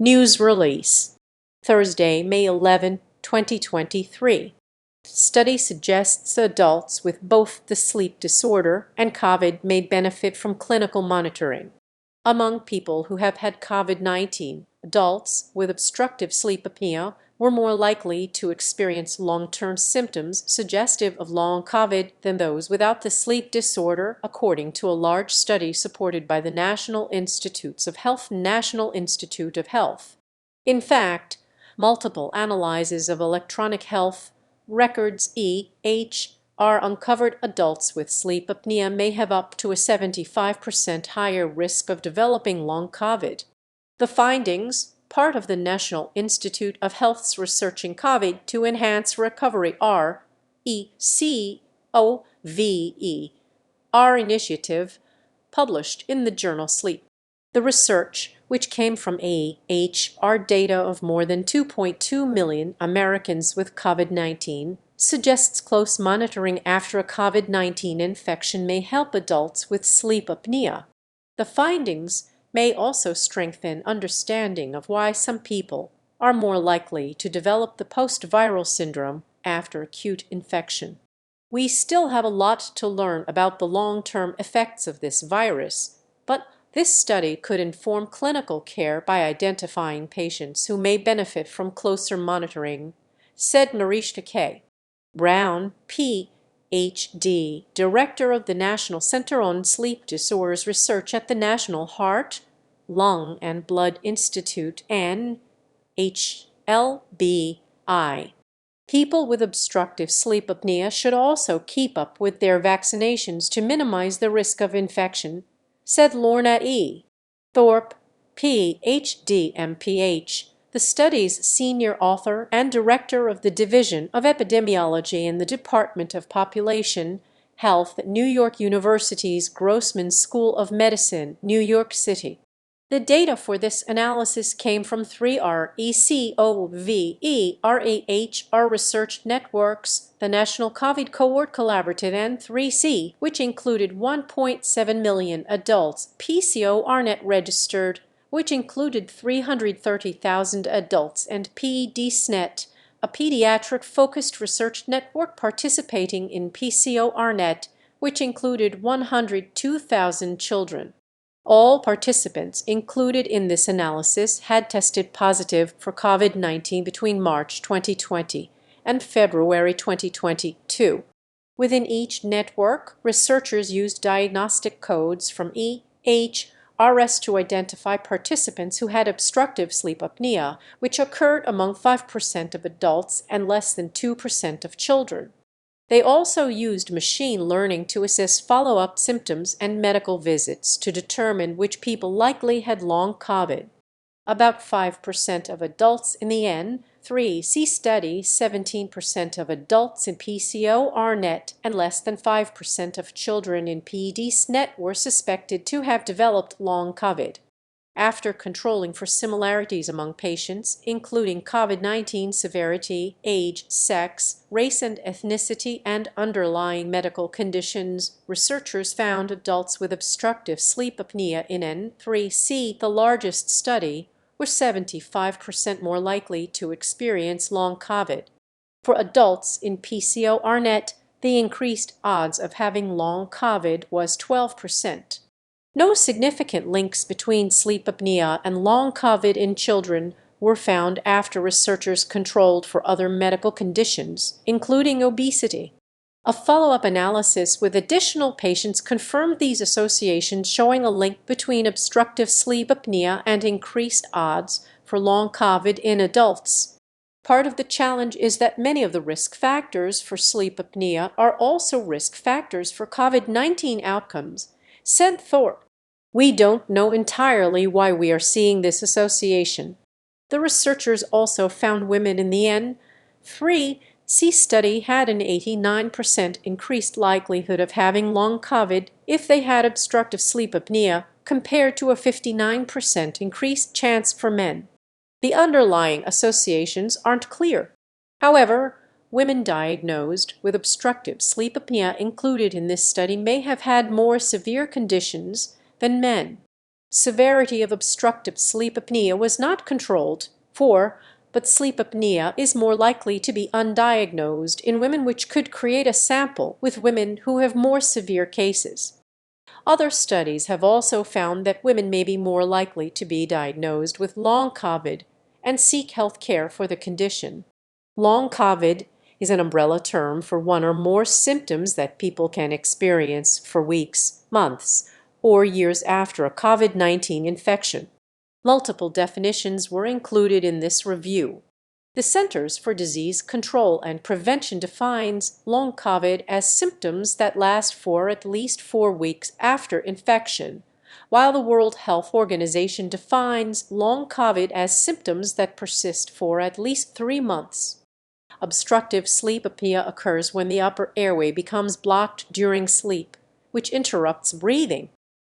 News release. Thursday, May 11, 2023. Study suggests adults with both the sleep disorder and COVID may benefit from clinical monitoring. Among people who have had COVID-19, adults with obstructive sleep apnea were more likely to experience long-term symptoms suggestive of long COVID than those without the sleep disorder, according to a large study supported by the National Institutes of Health National Institute of Health. In fact, multiple analyses of electronic health records EHR uncovered adults with sleep apnea may have up to a 75% higher risk of developing long COVID. The findings, part of the National Institute of Health's Researching COVID to Enhance Recovery RECOVE initiative, published in the journal Sleep. The research, which came from AHR data of more than 2.2 million Americans with COVID-19, suggests close monitoring after a COVID-19 infection may help adults with sleep apnea. The findings may also strengthen understanding of why some people are more likely to develop the post-viral syndrome after acute infection. We still have a lot to learn about the long-term effects of this virus, but this study could inform clinical care by identifying patients who may benefit from closer monitoring, said Narishta K. Brown, Ph.D., Director of the National Center on Sleep Disorders Research at the National Heart, Lung and Blood Institute, NHLBI. People with obstructive sleep apnea should also keep up with their vaccinations to minimize the risk of infection, said Lorna E. Thorpe, Ph.D., MPH, the study's senior author and director of the Division of Epidemiology in the Department of Population Health at New York University's Grossman School of Medicine, New York City. The data for this analysis came from 3 RECOVE research networks, the National COVID Cohort Collaborative, and 3C, which included 1.7 million adults, PCO-RNet registered, which included 330,000 adults, and PDSNet, a pediatric-focused research network participating in PCO-RNet, which included 102,000 children. All participants included in this analysis had tested positive for COVID-19 between March 2020 and February 2022. Within each network, researchers used diagnostic codes from EHRs to identify participants who had obstructive sleep apnea, which occurred among 5% of adults and less than 2% of children. They also used machine learning to assess follow-up symptoms and medical visits to determine which people likely had long COVID. About 5% of adults in the N3C study, 17% of adults in PCO-RNet, and less than 5% of children in PDSNet were suspected to have developed long COVID. After controlling for similarities among patients, including COVID-19 severity, age, sex, race and ethnicity, and underlying medical conditions, researchers found adults with obstructive sleep apnea in N3C, the largest study, were 75% more likely to experience long COVID. For adults in PCO-RNet, the increased odds of having long COVID was 12%. No significant links between sleep apnea and long COVID in children were found after researchers controlled for other medical conditions, including obesity. A follow-up analysis with additional patients confirmed these associations, showing a link between obstructive sleep apnea and increased odds for long COVID in adults. Part of the challenge is that many of the risk factors for sleep apnea are also risk factors for COVID-19 outcomes, said Thorpe. We don't know entirely why we are seeing this association. The researchers also found women in the N3C study had an 89% increased likelihood of having long COVID if they had obstructive sleep apnea, compared to a 59% increased chance for men. The underlying associations aren't clear. However, women diagnosed with obstructive sleep apnea included in this study may have had more severe conditions than men. Severity of obstructive sleep apnea was not controlled, but sleep apnea is more likely to be undiagnosed in women, which could create a sample with women who have more severe cases. Other studies have also found that women may be more likely to be diagnosed with long COVID and seek health care for the condition. Long COVID is an umbrella term for one or more symptoms that people can experience for weeks, months, or years after a COVID-19 infection. Multiple definitions were included in this review. The Centers for Disease Control and Prevention defines long COVID as symptoms that last for at least 4 weeks after infection, while the World Health Organization defines long COVID as symptoms that persist for at least 3 months. Obstructive sleep apnea occurs when the upper airway becomes blocked during sleep, which interrupts breathing.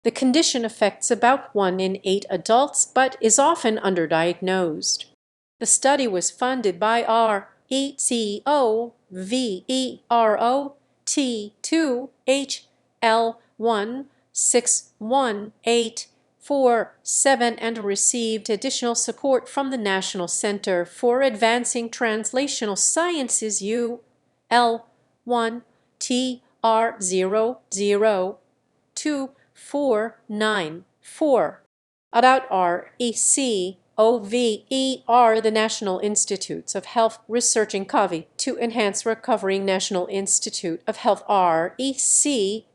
The condition affects about 1 in 8 adults, but is often underdiagnosed. The study was funded by RECOVERT2HL1618447 and received additional support from the National Center for Advancing Translational Sciences UL1TR002. About RECOVER, the National Institutes of Health researching COVID to enhance recovery. National Institute of Health RECOVE.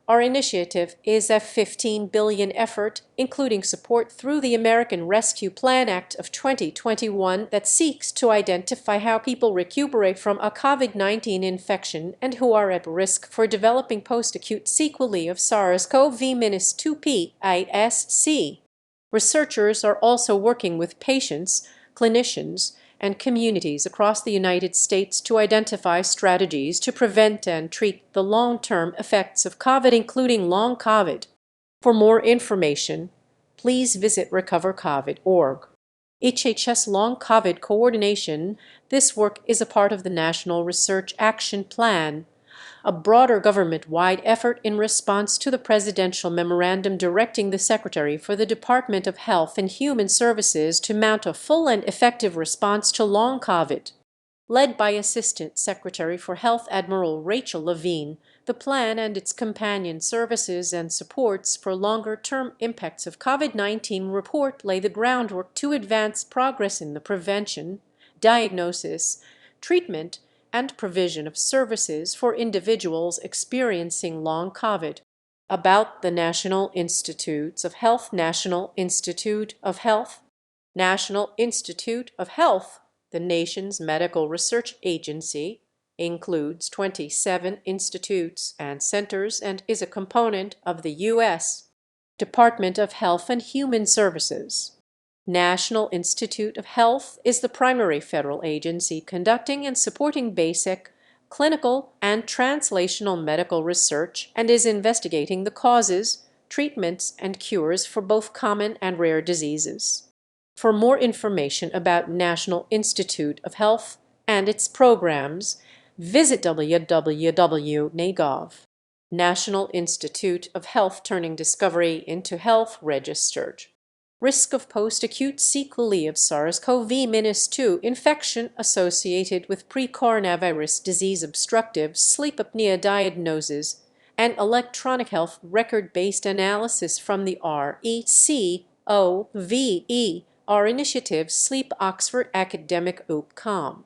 Our initiative is a $15 billion effort, including support through the American Rescue Plan Act of 2021 that seeks to identify how people recuperate from a COVID-19 infection and who are at risk for developing post-acute sequelae of SARS-CoV-2 PISC. Researchers are also working with patients, clinicians, and communities across the United States to identify strategies to prevent and treat the long-term effects of COVID, including long COVID. For more information, please visit recovercovid.org. HHS Long COVID Coordination. This work is a part of the National Research Action Plan, a broader government-wide effort in response to the presidential memorandum directing the Secretary for the Department of Health and Human Services to mount a full and effective response to long COVID. Led by Assistant Secretary for Health Admiral Rachel Levine, the plan and its companion services and supports for longer-term impacts of COVID-19 report lay the groundwork to advance progress in the prevention, diagnosis, treatment, and provision of services for individuals experiencing long COVID. About the National Institutes of Health. National Institute of Health. National Institute of Health, the nation's medical research agency, includes 27 institutes and centers and is a component of the U.S. Department of Health and Human Services. National Institute of Health is the primary federal agency conducting and supporting basic, clinical, and translational medical research and is investigating the causes, treatments, and cures for both common and rare diseases. For more information about National Institute of Health and its programs, visit www.nagov. National Institute of Health Turning Discovery into Health Registered. Risk of post-acute sequelae of SARS-CoV-2 infection associated with pre-coronavirus disease, obstructive sleep apnea diagnosis, and electronic health record-based analysis from the RECOVE. Our initiative, Sleep Oxford Academic OOP.com.